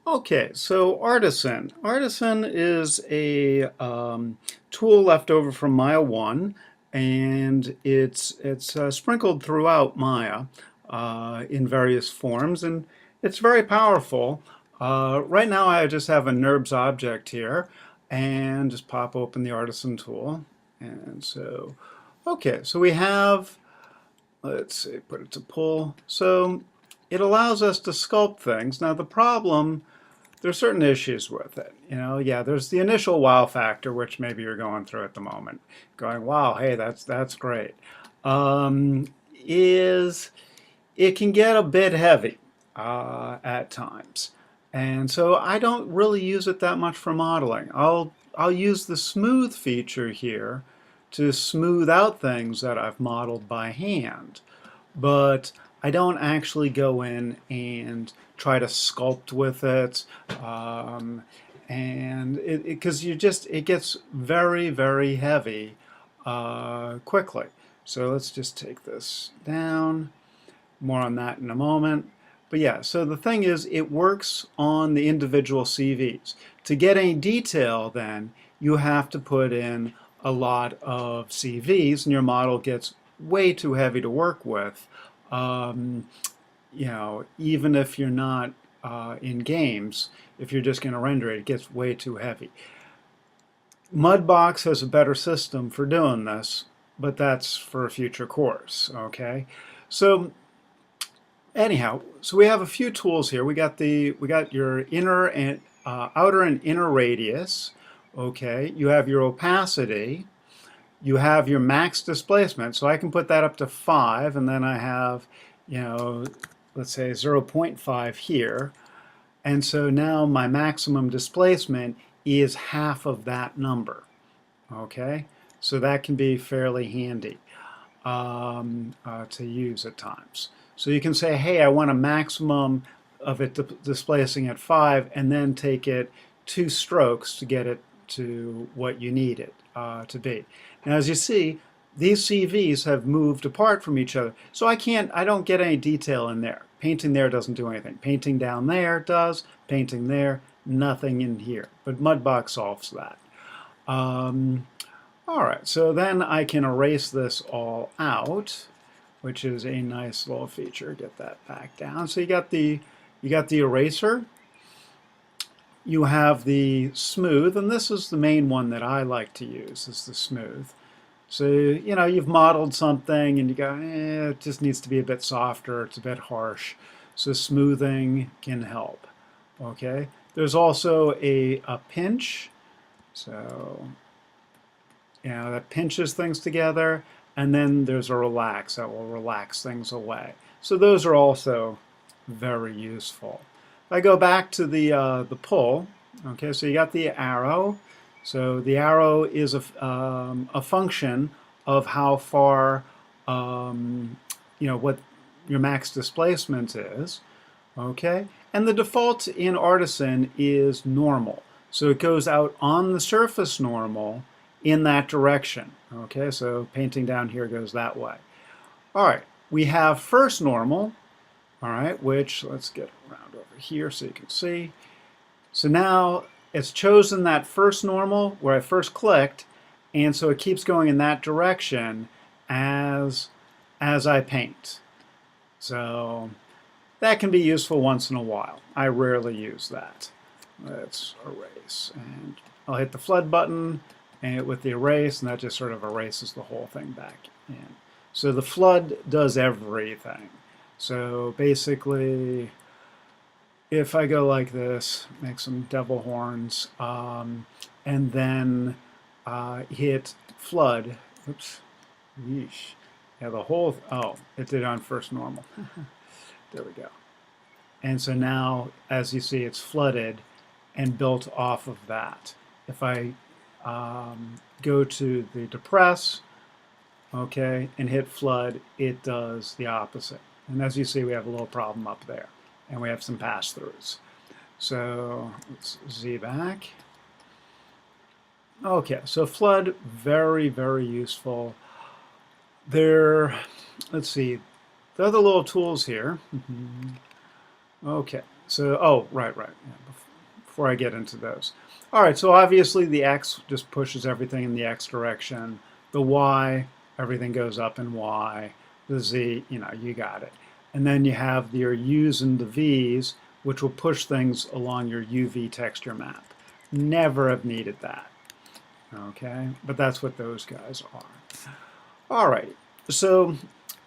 Okay, so Artisan. Artisan is a tool left over from Maya 1, and it's sprinkled throughout Maya in various forms, and it's very powerful. Right now I just have a NURBS object here, and just pop open the Artisan tool. And so, okay, so we have, let's see, put it to pull. So it allows us to sculpt things. Now the problem, there's certain issues with it. Yeah, there's the initial wow factor, which maybe you're going through at the moment, going, wow, hey, that's great. Is it can get a bit heavy at times, and so I don't really use it that much for modeling. I'll use the smooth feature here to smooth out things that I've modeled by hand, but I don't actually go in and try to sculpt with it, and because it gets very, very heavy quickly. So let's just take this down. More on that in a moment. But yeah, so the thing is, it works on the individual CVs. To get any detail, then, you have to put in a lot of CVs, and your model gets way too heavy to work with. Um, Even if you're not in games, if you're just going to render it, it gets way too heavy. Mudbox has a better system for doing this, but that's for a future course, okay? So anyhow, so we have a few tools here. We got your inner and outer and inner radius. Okay, you have your opacity. You have your max displacement. So I can put that up to 5, and then I have, let's say 0.5 here. And so now my maximum displacement is half of that number. Okay, so that can be fairly handy to use at times. So you can say, hey, I want a maximum of it displacing at 5, and then take it 2 strokes to get it to what you need it to be. Now, as you see, these CVs have moved apart from each other, so I don't get any detail in there. Painting there doesn't do anything. Painting down there does. Painting there, nothing in here. But Mudbox solves that. All right, so then I can erase this all out, which is a nice little feature. Get that back down. So you got the eraser. You have the smooth, and this is the main one that I like to use, is the smooth. So, you've modeled something and you go, it just needs to be a bit softer, it's a bit harsh. So smoothing can help, okay? There's also a pinch. So, that pinches things together. And then there's a relax that will relax things away. So those are also very useful. If I go back to the pull, okay, so you got the arrow. So the arrow is a function of how far, what your max displacement is, okay? And the default in Artisan is normal. So it goes out on the surface normal in that direction, okay? So painting down here goes that way. All right, we have first normal, all right, which let's get around over here so you can see. So now it's chosen that first normal where I first clicked, and so it keeps going in that direction as I paint. So that can be useful once in a while. I rarely use that. Let's erase, and I'll hit the flood button and with the erase, and that just sort of erases the whole thing back in. So the flood does everything. So basically, if I go like this, make some devil horns, and then hit flood, oops, yeesh. Yeah, the whole, oh, it did on first normal. There we go. And so now, as you see, it's flooded and built off of that. If I go to the depress, okay, and hit flood, it does the opposite. And as you see, we have a little problem up there, and we have some pass-throughs. So let's Z back. Okay, so flood, very, very useful. Let's see, the other little tools here. Okay, So, oh, right. Yeah, before I get into those. All right, so obviously the X just pushes everything in the X direction. The Y, everything goes up in Y. The Z, you got it. And then you have your U's and the V's, which will push things along your UV texture map. Never have needed that. Okay, but that's what those guys are. All right, so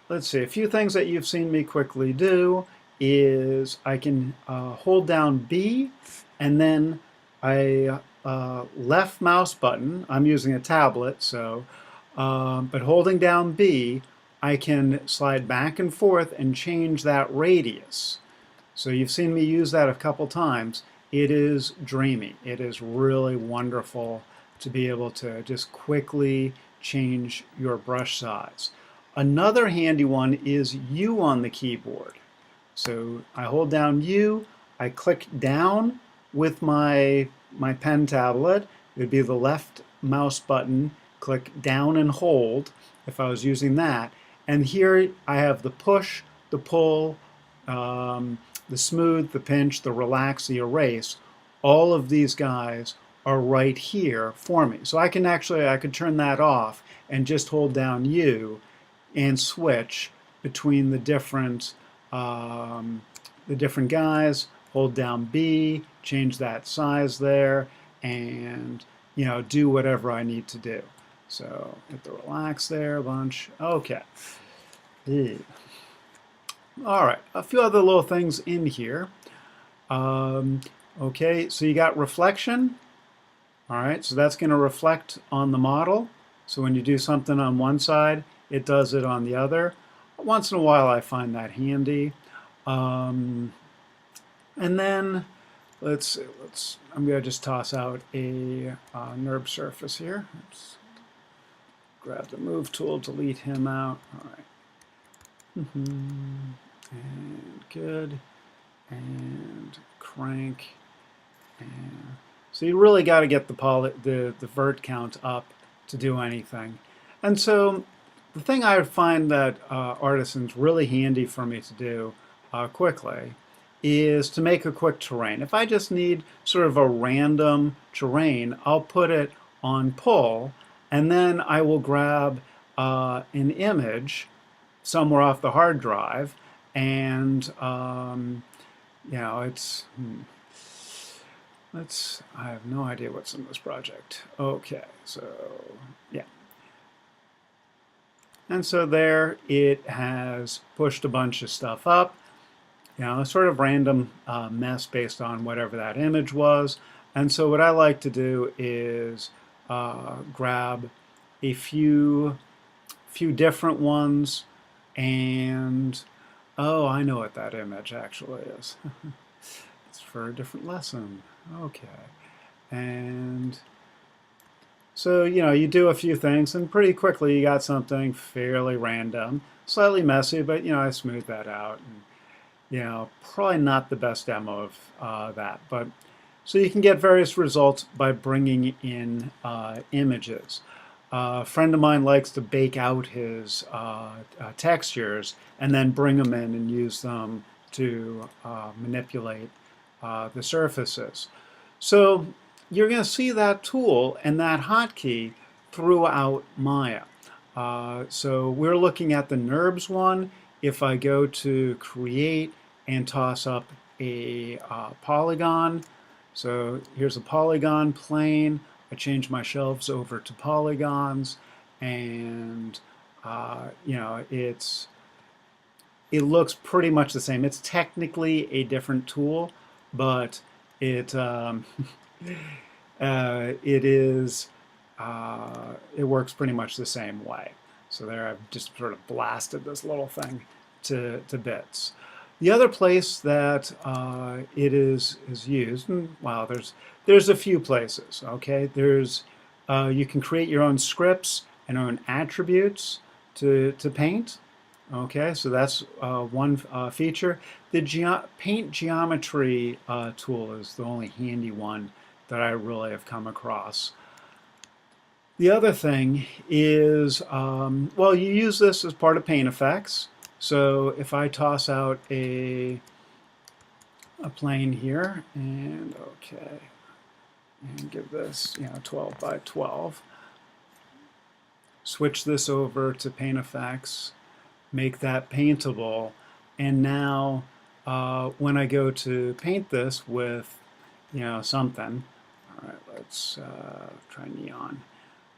let's see. A few things that you've seen me quickly do is I can hold down B and then I left mouse button. I'm using a tablet, so but holding down B, I can slide back and forth and change that radius. So you've seen me use that a couple times. It is dreamy. It is really wonderful to be able to just quickly change your brush size. Another handy one is U on the keyboard. So I hold down U, I click down with my pen tablet. It would be the left mouse button, click down and hold if I was using that. And here I have the push, the pull, the smooth, the pinch, the relax, the erase. All of these guys are right here for me. So I could turn that off and just hold down U and switch between the different guys. Hold down B, change that size there, and do whatever I need to do. So hit the relax there a bunch. Okay. All right, a few other little things in here. Okay, so you got reflection. All right, so that's going to reflect on the model. So when you do something on one side, it does it on the other. Once in a while, I find that handy. And then I'm going to just toss out a NURB surface here. Let's grab the move tool, delete him out. All right. And good. And crank. And so you really got to get the vert count up to do anything. And so the thing I find that Artisan's really handy for me to do quickly is to make a quick terrain. If I just need sort of a random terrain, I'll put it on pull, and then I will grab an image somewhere off the hard drive, and I have no idea what's in this project. Okay, so yeah. And so there it has pushed a bunch of stuff up, a sort of random mess based on whatever that image was. And so what I like to do is grab a few different ones, and oh, I know what that image actually is. It's for a different lesson. Okay. And so, you do a few things, and pretty quickly you got something fairly random, slightly messy, but, I smoothed that out. And, probably not the best demo of that. But so you can get various results by bringing in images. A friend of mine likes to bake out his textures and then bring them in and use them to manipulate the surfaces. So you're going to see that tool and that hotkey throughout Maya. So we're looking at the NURBS one. If I go to create and toss up a polygon, so here's a polygon plane. I change my shelves over to polygons, and it looks pretty much the same. It's technically a different tool, but it it works pretty much the same way. So there, I've just sort of blasted this little thing to bits. The other place that it is used, and well, there's a few places. Okay, you can create your own scripts and own attributes to paint. Okay, so that's one feature. The paint geometry tool is the only handy one that I really have come across. The other thing is, well, you use this as part of Paint Effects. So if I toss out a a plane here, and okay, and give this 12 by 12. Switch this over to Paint Effects, make that paintable, and now when I go to paint this with something, all right, let's try neon.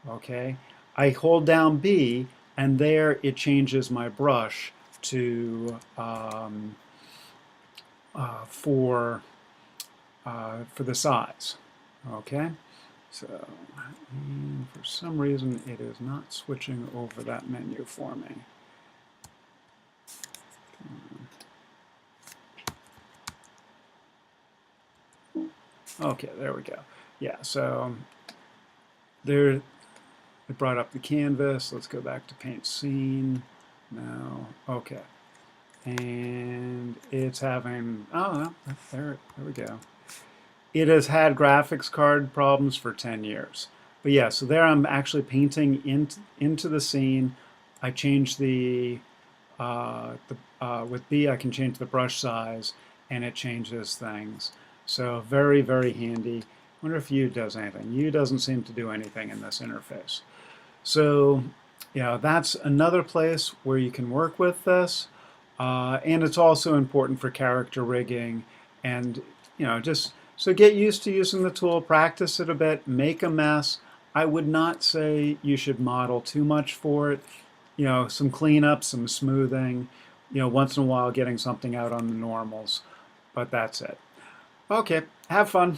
Okay, I hold down B, and there it changes my brush to for the size. Okay, so for some reason it is not switching over that menu for me. Okay, there we go. Yeah, so there it brought up the canvas. Let's go back to paint scene now. Okay, and it's having there we go. It has had graphics card problems for 10 years. But yeah, so there I'm actually painting into the scene. I change with B I can change the brush size, and it changes things. So very, very handy. I wonder if U does anything. U doesn't seem to do anything in this interface. So that's another place where you can work with this. And it's also important for character rigging, and just so get used to using the tool, practice it a bit, make a mess. I would not say you should model too much for it. Some cleanup, some smoothing, once in a while getting something out on the normals, but that's it. Okay, have fun.